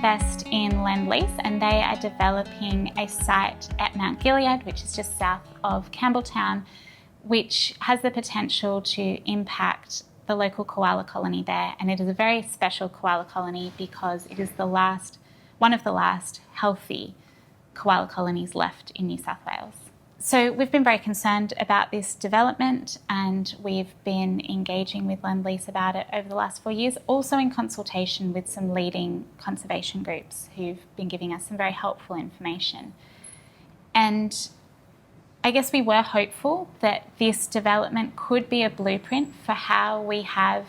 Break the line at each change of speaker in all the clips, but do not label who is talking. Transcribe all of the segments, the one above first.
invest in Lendlease, and they are developing a site at Mount Gilead, which is just south of Campbelltown, which has the potential to impact the local koala colony there. And it is a very special koala colony because it is one of the last healthy koala colonies left in New South Wales. So we've been very concerned about this development, and we've been engaging with Lendlease about it over the last 4 years, also in consultation with some leading conservation groups who've been giving us some very helpful information. And I guess we were hopeful that this development could be a blueprint for how we have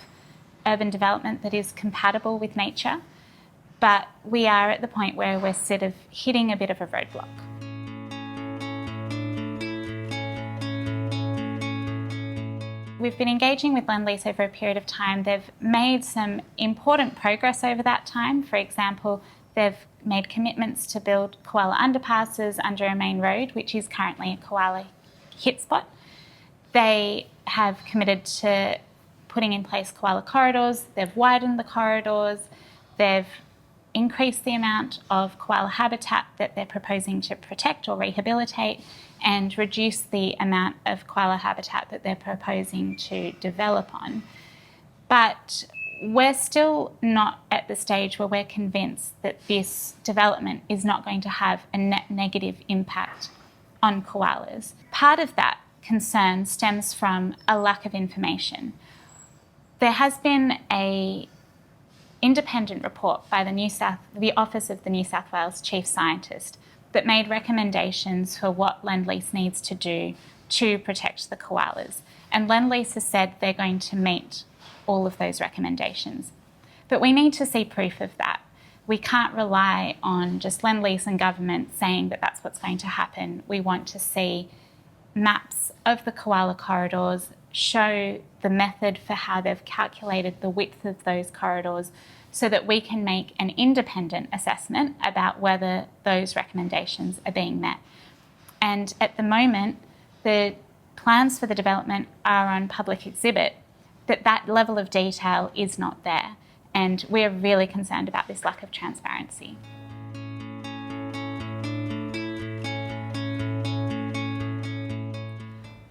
urban development that is compatible with nature, but we are at the point where we're sort of hitting a bit of a roadblock. We've been engaging with Lendlease over a period of time. They've made some important progress over that time. For example, they've made commitments to build koala underpasses under a main road, which is currently a koala hotspot. They have committed to putting in place koala corridors. They've widened the corridors. They've increased the amount of koala habitat that they're proposing to protect or rehabilitate, and reduce the amount of koala habitat that they're proposing to develop on. But we're still not at the stage where we're convinced that this development is not going to have a net negative impact on koalas. Part of that concern stems from a lack of information. There has been an independent report by the Office of the New South Wales Chief Scientist that made recommendations for what Lendlease needs to do to protect the koalas. And Lendlease has said they're going to meet all of those recommendations. But we need to see proof of that. We can't rely on just Lendlease and government saying that that's what's going to happen. We want to see maps of the koala corridors, show the method for how they've calculated the width of those corridors, so that we can make an independent assessment about whether those recommendations are being met. And at the moment, the plans for the development are on public exhibit, but that level of detail is not there. And we're really concerned about this lack of transparency.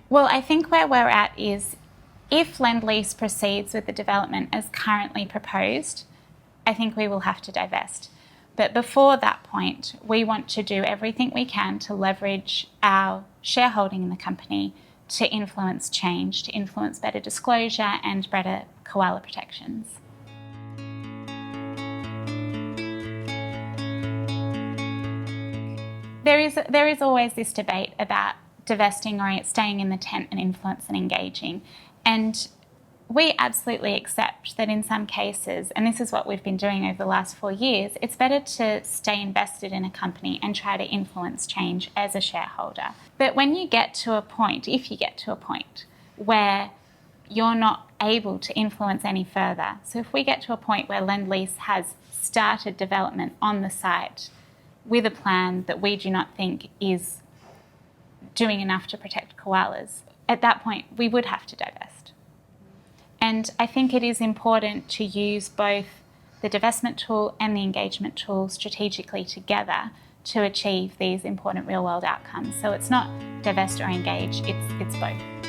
Well, I think where we're at is, if Lendlease proceeds with the development as currently proposed, I think we will have to divest. But before that point, we want to do everything we can to leverage our shareholding in the company to influence change, to influence better disclosure and better koala protections. There is always this debate about divesting or staying in the tent and influence and engaging. And we absolutely accept that in some cases, and this is what we've been doing over the last 4 years, it's better to stay invested in a company and try to influence change as a shareholder. But when you get to a point, if you get to a point where you're not able to influence any further, so if we get to a point where Lendlease has started development on the site with a plan that we do not think is doing enough to protect koalas, at that point we would have to divest. And I think it is important to use both the divestment tool and the engagement tool strategically together to achieve these important real-world outcomes. So it's not divest or engage, it's both.